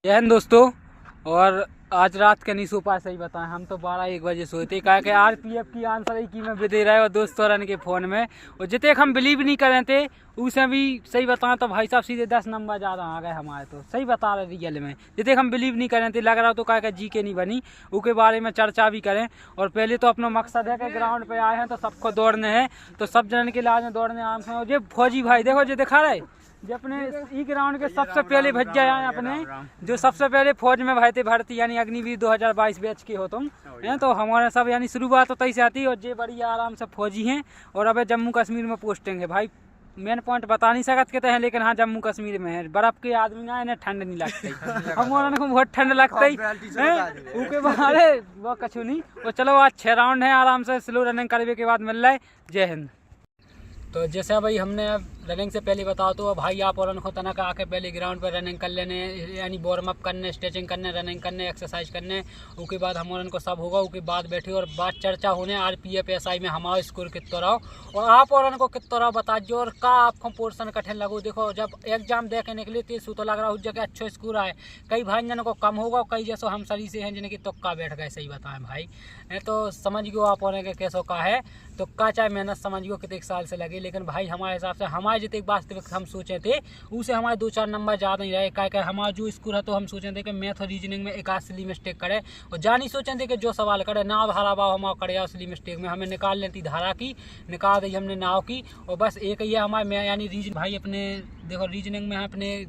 जय हिंद दोस्तों। और आज रात के नहीं सो पाए, सही बताएं हम तो 12-1 बजे सोते कहा कि आरपीएफ की आंसर ही की में दे रहा है और दोस्तों रन के फ़ोन में, और जितने हम बिलीव नहीं कर रहे थे उसे भी सही बताएं तो भाई साहब सीधे 10 नंबर ज़्यादा आ गए हमारे। तो सही बता रहे रियल में, जितने हम बिलीव नहीं कर रहे थे लग रहा तो कहा जी के नहीं बनी उसके बारे में चर्चा भी करें। और पहले तो अपना मकसद है कि ग्राउंड पे आए हैं तो सबको दौड़ने हैं, तो सब जन के इलाज में दौड़ने आम हैं। और ये फौजी भाई देखो जो दिखा रहे जो अपने ई ग्राउंड के सबसे पहले भज्जा आए अपने, जो सबसे पहले फौज में भाई थे भर्ती यानी अग्निवीर 2022 बैच के हो तुम हैं। तो हमारे सब यानी शुरुआत तो तई से आती और ये बड़ी आराम से फौजी हैं। और अब जम्मू कश्मीर में पोस्टिंग है भाई, मेन पॉइंट बता नहीं सकते हैं लेकिन हाँ जम्मू कश्मीर में है। बर्फ के आदमी ना इन्हें ठंड नहीं लगती हमारे को बहुत ठंड लगती उसके बाद वो कछु नहीं। और चलो आज 6 राउंड है, आराम से स्लो रनिंग करने के बाद मिल रहा है। जय हिंद। तो जैसे भाई हमने अब रनिंग से पहले बताओ तो भाई आप और उनको तना का आके पहले ग्राउंड पर रनिंग कर लेने यानी वार्म अप करने, स्ट्रेचिंग करने, रनिंग करने, एक्सरसाइज करने। उसके बाद हम और उनको सब होगा, उसके बाद बैठे और बात चर्चा होने आरपीएफ एसआई में हमारा स्कोर कितना रहो और आप और उनको कितना रहो बता जो और का आपको पोर्सन कठिन लगो। देखो जब एग्जाम दे के निकले तो लग रहा उस जगह अच्छो स्कोर आए, कई भाई जनों को कम होगा, कई जैसो हम सरी से हैं जिनकी तुक्का बैठ गए। सही बताएं भाई तो समझ गो आप और कैसो का है तुक्का, चाहे मेहनत समझ गो कितने साल से लगे, लेकिन भाई हमारे हिसाब से हमारे जितने वास्तविक हम सोचे थे उसे हमारे 2-4 नंबर ज़्यादा नहीं रहे। क्या हमारा जो स्कोर है तो हम सोचे थे कि मैथ और रीजनिंग में एक असली मिस्टेक करे और जानी सोचे थे कि जो सवाल करे नाव हरा बाव हमारा करे असली मिस्टेक में हमें निकाल लेती धारा की, निकाल दी हमने नाव की। और बस एक ये हमारे मैं यानी रीजन भाई अपने देखो रीजनिंग में अपने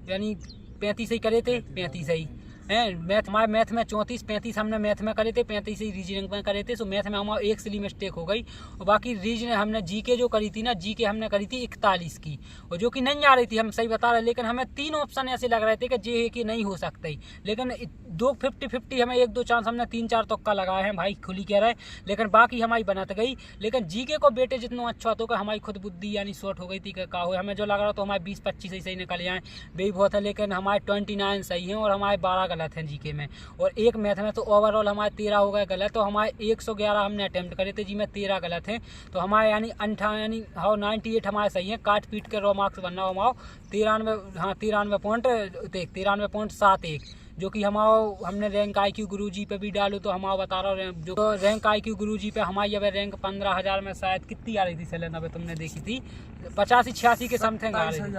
यानी 35 ही करे थे, 35 ही हैं। मैथ हमारे मैथ में 34-35 हमने मैथ में करे थे, 35 ही रीजनिंग में करे थे। सो मैथ में हमारा एक सिली मिस्टेक हो गई। और बाकी रीजन हमने जीके जो करी थी ना, जीके हमने करी थी 41 की और जो कि नहीं आ रही थी, हम सही बता रहे, लेकिन हमें 3 ऑप्शन ऐसे लग रहे थे कि जे कि नहीं हो सकता ही, लेकिन 50-50 हमें 1-2 चांस हमने 3-4 तुक्का लगाए हैं भाई खुली कह रहे, लेकिन बाकी हमारी बनत गई। लेकिन जीके को बेटे जितना अच्छा तो कि हमारी खुद बुद्धि यानी शॉर्ट हो गई थी कि का हो, हमें जो लग रहा तो हमारे 20-25 सही निकल आए भी बहुत है, लेकिन हमारे 29 सही हैं और हमारे 12 गलत हैं जीके में। और एक मैथ में तो ओवरऑल हमारे 13 हो गए गलत। तो हमारे 111 हमने अटेम्प्ट करे थे जी में 13 गलत हैं। तो हमारे यानी 98 हमारे सही हैं, काट पीट के रो मार्क्स बनना हमारा 93.71 जो कि हमारा हमने रैंक IQ गुरुजी पे भी डालो तो हमारा बता रहा हूँ जो रैंक IQ गुरुजी पे हमारी अब रैंक 15,000 में शायद कितनी आ रही थी सेलेन, अब तुमने देखी थी 85-86 के समथिंग आ रही थी,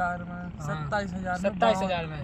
27,000 में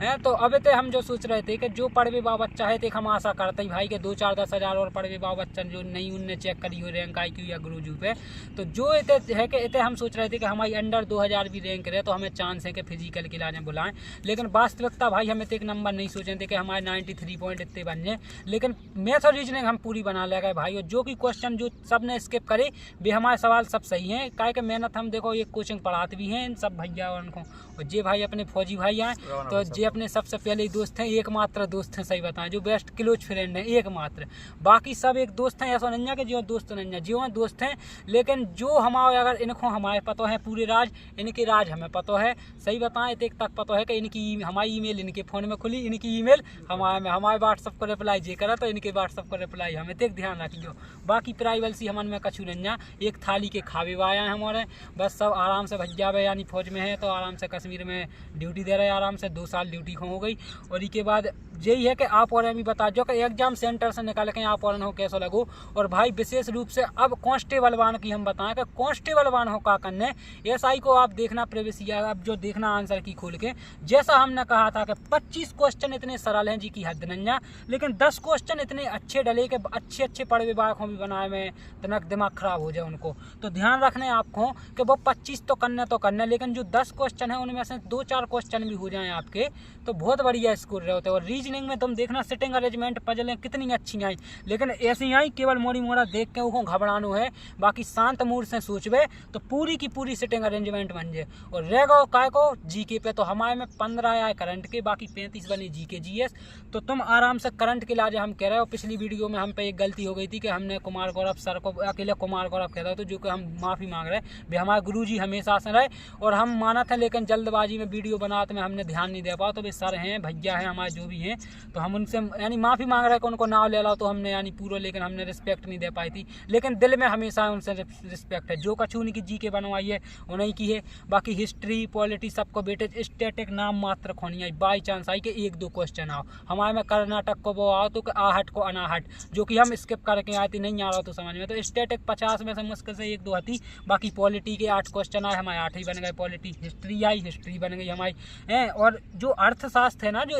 है। तो अब ते हम जो सोच रहे थे कि जो पढ़वे बा बच्चा है हम आशा करते ही भाई के 2-4-10,000 और पढ़वे बा बच्चा जो नहीं उनने चेक करी हो रैंक IQ या गुरुजी पे, तो जो है कि इतने हम सोच रहे थे कि हमारी अंडर 2000 भी रैंक रहे तो हमें चांस है कि फिजिकल के लाने बुलाएं। लेकिन वास्तविकता भाई हमें एक नंबर नहीं सोचे थे कि हमारे 93 पॉइंट इतने बन जाए, लेकिन मैथ और रीजनिंग हम पूरी बना ले गए भाई। और जो कि क्वेश्चन जो सब ने स्किप करे भी हमारे सवाल सब सही हैं, क्या कि मेहनत हम देखो ये कोचिंग पढ़ाते भी हैं इन सब भैया और उनको। और जे भाई अपने फौजी भाई आए तो जे अपने सबसे पहले दोस्त हैं, एकमात्र दोस्त हैं सही बताएं, जो बेस्ट क्लोज फ्रेंड है एकमात्र, बाकी सब एक दोस्त हैं ऐसा नहीं है कि जो दोस्त नहीं है, जो दोस्त हैं। लेकिन जो हमारे अगर इनको हमारे पता है पूरे राज, इनके राज हमें पता है सही बताएं, एक तक पता है कि इनकी हमारी ईमेल इनके फ़ोन में खुली, इनकी ईमेल हमारे व्हाट्सअप को रिप्लाई जे करा तो इनके व्हाट्सअप को रिप्लाई हमें तक ध्यान रखियो। बाकी प्राइवेसी हमन में कछु नहीं, एक थाली के खावे आए हैं हमारे, बस सब आराम से भज्जा हुए यानी फौज में है तो आराम से कश्मीर में ड्यूटी दे रहे हैं, आराम से 2 साल ड्यूटी हो गई। और इसके बाद यही है कि आप और भी बता जो कि एग्जाम सेंटर से निकाल के आप और हो कैसा लगो। और भाई विशेष रूप से अब कांस्टेबल वान की हम बताएं कि कांस्टेबल वान हो का करने एसआई को आप देखना प्रेवेसी अब जो देखना आंसर की खोल के, जैसा हमने कहा था कि 25 क्वेश्चन इतने सरल हैं जी की हद नहीं, लेकिन 10 क्वेश्चन इतने अच्छे डले के अच्छे पढ़े विभाग भी बनाए में तनक दिमाग खराब हो जाए उनको। तो ध्यान रखने आपको कि वो 25 तो करने लेकिन जो 10 क्वेश्चन है उनमें से 2-4 क्वेश्चन भी हो जाएं आपके तो बहुत बढ़िया स्कोर रहे होते हैं। और रीजनिंग में तुम देखना सिटिंग अरेंजमेंट पजलें कितनी अच्छी आई, लेकिन ऐसी आई केवल मोड़ी मोड़ा देख के उनको घबरानो है, बाकी शांत मूड से सोचबे तो पूरी की पूरी सिटिंग अरेंजमेंट बन जाए। और रह गो काय को जीके पे तो हमारे में 15 आए करंट के, बाकी 35 बने जीके जीके जीएस। तो तुम आराम से करंट के लाजे हम कह रहे हो। पिछली वीडियो में हम पे एक गलती हो गई थी कि हमने कुमार गौरव सर को अकेले कुमार गौरव कहता तो जो कि हम माफ़ी मांग रहे हैं भाई, हमारे गुरुजी हमेशा से रहे और हम माना था, लेकिन जल्दबाजी में वीडियो बनाते में हमने ध्यान नहीं दे पाओ। तो वे सर हैं, भैया हैं हमारे जो भी हैं, तो हम उनसे यानी माफ़ी मांग रहे हैं कि उनको नाम ले लो तो हमने यानी पूरा, लेकिन हमने रिस्पेक्ट नहीं दे पाई थी। लेकिन दिल में हमेशा उनसे रिस्पेक्ट है। जो कछु उनकी जी के बनवाई है उन्हीं की है। बाकी हिस्ट्री पॉलिटी सबको बेटे स्टैटिक नाम मात्र खोनी आई। बाई चांस आई कि एक दो क्वेश्चन आओ हमारे में कर्नाटक को वो आओ तो आहट को अनाहट, जो कि हम स्किप करके आए थे, नहीं आ रहा तो समझ में। तो स्टैटिक 50 में से मुश्किल से एक दो आती। बाकी पॉलिटी के 8 क्वेश्चन आए, हमारे 8 ही बन गए पॉलिटी। हिस्ट्री आई, हिस्ट्री बन गई हमारी हैं। और जो अर्थशास्त्र है ना, जो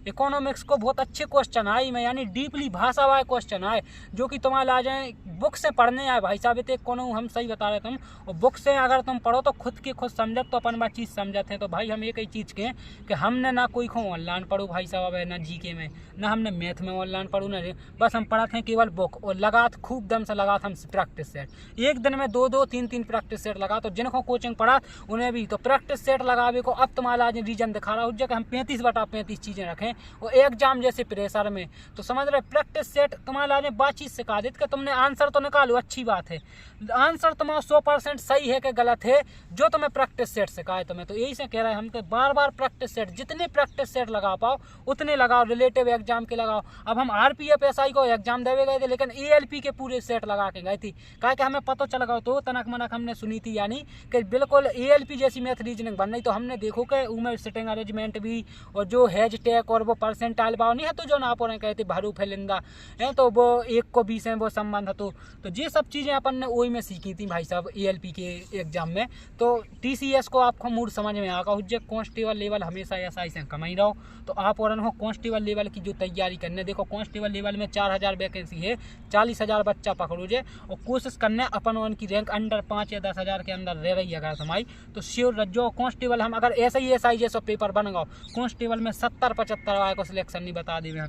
इकोनॉमिक्स को बहुत अच्छे क्वेश्चन आए में, यानी डीपली भाषा वाले क्वेश्चन आए जो कि तुम्हारे आ जाए बुक से पढ़ने आए भाई साहब। इतने कोनो हम सही बता रहे तुम, और बुक से अगर तुम पढ़ो तो खुद समझत तो अपन बात चीज़ समझते हैं। तो भाई हम एक ही चीज़ के कि हमने ना कोई को ऑनलाइन पढ़ो भाई साहब, ना जीके में, ना हमने मैथ में ऑनलाइन पढ़ो, ना बस हम पढ़ाते हैं केवल बुक। और लगात खूब दम से लगात हम प्रैक्टिस सेट, एक दिन में 2-2 3-3 प्रैक्टिस सेट लगा। तो जिनको कोचिंग पढ़ा उन्हें भी तो प्रैक्टिस सेट लगावे को अब तुम्हारा आज रीजन दिखा रहा हूँ कि हम 35/35 चीज़ें रखें और एग्जाम जैसे प्रेशर में। तो समझ रहे प्रैक्टिस सेट तुम्हारे आज बातचीत सिखा देते कि तुमने आंसर तो निकालो, अच्छी बात है, आंसर तुम्हारा 100% सही है कि गलत है जो तुम्हें प्रैक्टिस सेट सिखाए तुम्हें। तो यही से कह रहे हैं हम तो बार बार प्रैक्टिस सेट, जितने प्रैक्टिस सेट लगा पाओ उतने लगाओ, रिलेटिव एग्जाम के लगाओ। अब हम RPF SI को एग्जाम देवे गए थे, लेकिन ALP के पूरे सेट लगा के गए थी, कहा कि हमें पता चल गया। तो तनक मनक हमने सुनी थी, यानी कि बिल्कुल ALP जैसी मैथ रीजनिंग बन रही। तो हमने देखो कि उमें सिटिंग अरेंजमेंट भी और जो हैज टैग और वो परसेंटाइल बाव नहीं है, तो जो ना अपन कहते भारू फैलिंदा है, तो वो 1 को 20 है वो संबंध है। तो ये सब चीज़ें अपन ने वही में सीखी थी भाई साहब ALP के एग्जाम में। तो TCS को आपको मूड समझ में आगा हो, कांस्टेबल लेवल हमेशा SI से कम ही रहो। तो आप और हो कांस्टेबल लेवल की जो तैयारी करने, देखो कांस्टेबल लेवल में 4000 वैकेंसी है, 40,000 बच्चा पकड़ो जे, और कोशिश करने अपन उनकी रैंक अंडर 5 या 10,000 के अंदर रह रही है अगर तुम्हारी, तो श्योर जो कांस्टेबल हम अगर ऐसा ही SI जैसा पेपर बन गो, कांस्टेबल में 70-75 वाले को सिलेक्शन नहीं बता देवे,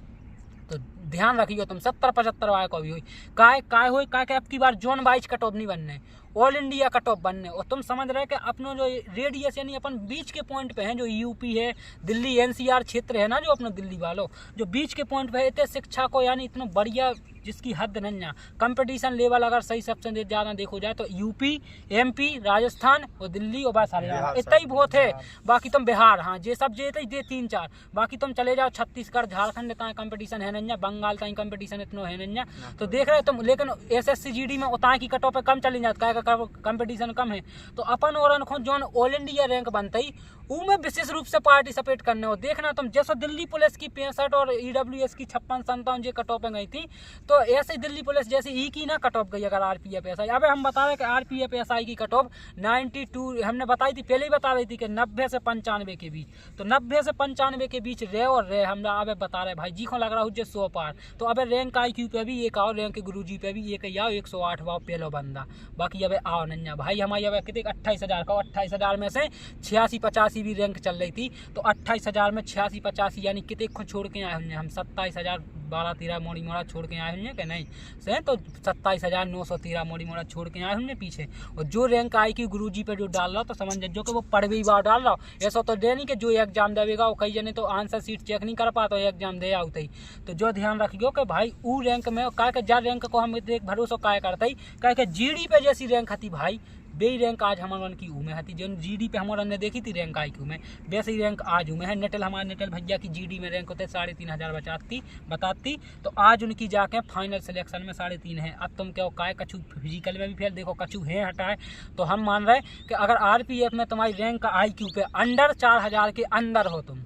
तो ध्यान रखियो तुम 70-75 वाले को भी हुई काय हुई काय अब की बार जोन वाइज कट ऑफ नहीं बनने, ऑल इंडिया कट ऑफ बनने। और तुम समझ रहे कि अपनो जो रेडियस यानी अपन बीच के पॉइंट पे हैं, जो यूपी है, दिल्ली NCR क्षेत्र है ना, जो अपना दिल्ली वालों जो बीच के पॉइंट पे है, इतने शिक्षा को यानी इतना बढ़िया जिसकी हद नहीं है। कंपटीशन लेवल अगर सही सबसे ज़्यादा देखो जाए तो UP MP राजस्थान और दिल्ली और बस हरियाणा, इतना ही बहुत है। बाकी तुम बिहार, हाँ ये सब ये 3-4, बाकी तुम चले जाओ छत्तीसगढ़ झारखंड, इतना कंपटीशन है नहीं, बंगाल का कंपटीशन इतना है नहीं, तो देख रहे तुम। लेकिन SSC GD में उतना की कट ऑफ कम चली जाती, कंपटीशन कम है। तो अपन और अनखो जो ऑल इंडिया रैंक बनती में विशेष रूप से पार्टिसिपेट करने हो। देखना तुम जैसे दिल्ली पुलिस की 65 और EWS की 56-57 जो कट ऑफ गई थी, तो ऐसे दिल्ली पुलिस जैसे ई की ना कट ऑफ गई अगर RPF SI। अब हम बता रहे कि RPF SI की कट ऑफ 92 हमने बताई थी, पहले ही बता रही थी कि 90 से 95 के बीच, तो 90 से 95 के बीच रहे और रहे हम अब बता रहे भाई जी को लग रहा हो 100 पार। तो अब रैंक IQ पे भी एक आओ, रैंक गुरुजी पे भी एक आओ, 108 वाओ पहलो बंदा। बाकी अब आओ नन्या भाई हमारी अब कितने 28,000 का, 28,000 में से 86-85 भी रैंक चल रही थी। तो 28,000 में 86-85 यानी कितने को छोड़ के आए हुए हम 27,000 12-13 मोड़ी मोड़ा छोड़ के आए हुए कि नहीं से, तो 27,913 मोड़ी मोड़ा छोड़ के आए हुए पीछे। और जो रैंक आई कि गुरुजी पे जो डाल रहा तो समझ जो कि वो पढ़वी बार डाल रहा, ऐसा तो दे नहीं कि जो एग्जाम देगा वो कई जने तो आंसर सीट चेक नहीं कर पाता, एग्जाम दे आते ही। तो जो ध्यान रखियो कि भाई वो रैंक में क्या के जहाँ रैंक को हम एक भरोसा काय करते ही क्या के GD पे जैसी रैंक थी भाई, बेई रैंक आज हमारे की उमें हती, जो GD पे हमारे ने देखी थी रैंक IQ में, वैसे ही रैंक आज उमें है। नेटल हमारे नेटल भैया की GD में रैंक होते 3,500 बताती, तो आज उनकी जाके फाइनल सिलेक्शन में 3.5 है। अब तुम क्या काय कछु फिजिकल में भी फिर देखो कछु है हटाए, तो हम मान रहे कि अगर RPF में तुम्हारी रैंक IQ पे अंडर 4,000 के अंदर हो, तुम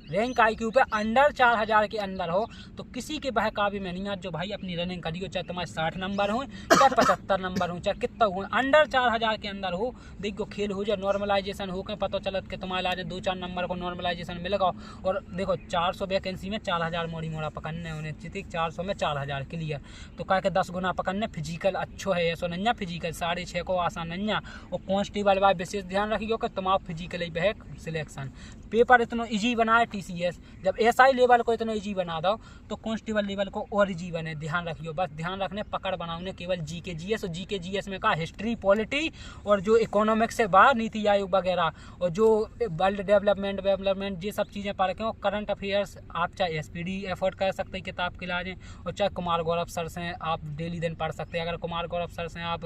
रैंक IQ पे अंडर 4,000 के अंदर हो, तो किसी के बहकावे में नहीं। आज जो भाई अपनी रनिंग करियो, चाहे तुम्हारे 60 नंबर हो, चाहे 75 नंबर हो, चाहे कितना हो, अंडर 4,000 के अंदर हो, देखो खेल हो जाए, नॉर्मलाइजेशन हो के पता चलत कि तुम्हारे आज 2-4 नंबर को नॉर्मलाइजेशन मिलेगा। और देखो 400 वैकेंसी में 4,000 मोड़ी मोड़ा पकड़ने उन्हें चितिक 400 में 4,000 क्लियर, तो कह के 10 गुना पकड़ने। फिजिकल अच्छो है ऐसा नहीं, फिजिकल 6.5 को आसान नहीं। और कांस्टेबल भाई विशेष ध्यान रखियो कि तुम्हारा फिजिकल ही बहक सिलेक्शन पेपर इतना ईजी बनाए PCS। जब SI लेवल को इतना ईजी बना दो तो कांस्टेबल लेवल को और ईजी बने। ध्यान रखियो, बस ध्यान रखने पकड़ बनाओ केवल GK GS, और GK GS में का हिस्ट्री, पॉलिटी और जो इकोनॉमिक्स से बाहर नीति आयोग वगैरह और जो वर्ल्ड डेवलपमेंट ये सब चीज़ें पढ़ के, और करंट अफेयर्स आप चाहे SPD एफर्ट कर सकते हैं किताब के लाने, और चाहे कुमार गौरव सर से आप डेली दिन पढ़ सकते हैं। अगर कुमार गौरव सर से आप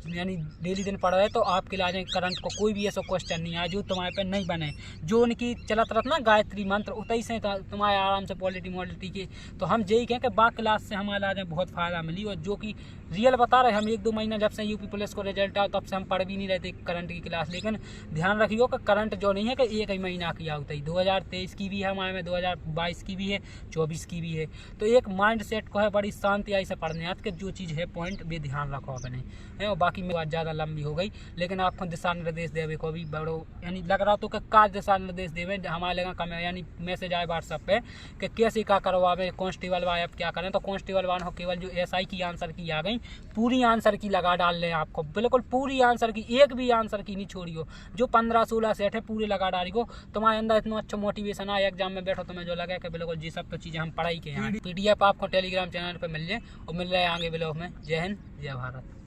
यानी डेली दिन पढ़ रहे तो आपके लाने करंट को कोई भी ऐसा क्वेश्चन नहीं आया जो तुम्हारे पे नहीं बने। जो उनकी चलत रहता ना गायत्री मंत्र उतई से तुम्हारे आराम से पॉलिटी मॉलिटी की। तो हम यही कहें कि बाकी क्लास से हमारे आज बहुत फ़ायदा मिली, और जो कि रियल बता रहे हम 1-2 महीना जब से यूपी पुलिस को रिजल्ट आया तब से हम पढ़ भी नहीं रहे थे करंट की क्लास। लेकिन ध्यान रखियो कि करंट जो नहीं है कि एक ही महीना की होता है, 2023 की भी है हमारे में, 2022 की भी है, 24 की भी है। तो एक माइंड सेट को है बड़ी शांति आई से पढ़ने आज के जो चीज़ है पॉइंट भी ध्यान रखो अपने है। और बाकी मेरी बात ज़्यादा लंबी हो गई, लेकिन आपको दिशा निर्देश देवे को भी बड़ो यानी लग रहा तो का दिशा निर्देश देवे हमारे लगा कम यानी मैसेज आए व्हाट्सएप पे कि कैसे क्या करवावे कांस्टेबल वाले अब क्या करें। तो कांस्टेबल वाले हो केवल जो SI की आंसर की आ गई पूरी आंसर की लगा डाल लें, आपको बिल्कुल पूरी आंसर की, एक भी आंसर की नहीं छोड़ियो। जो 15-16 सेट है पूरे लगा डाली को, तुम्हारे अंदर इतना अच्छा मोटिवेशन आया एग्जाम में बैठो तुम्हें जो लगे कि बिल्कुल जी सब तो चीज़ें हम पढ़ाई के हैं। PDF आपको टेलीग्राम चैनल पर मिल जाए और मिल रहे हैं आगे ब्लॉग में। जय हिंद, जय भारत।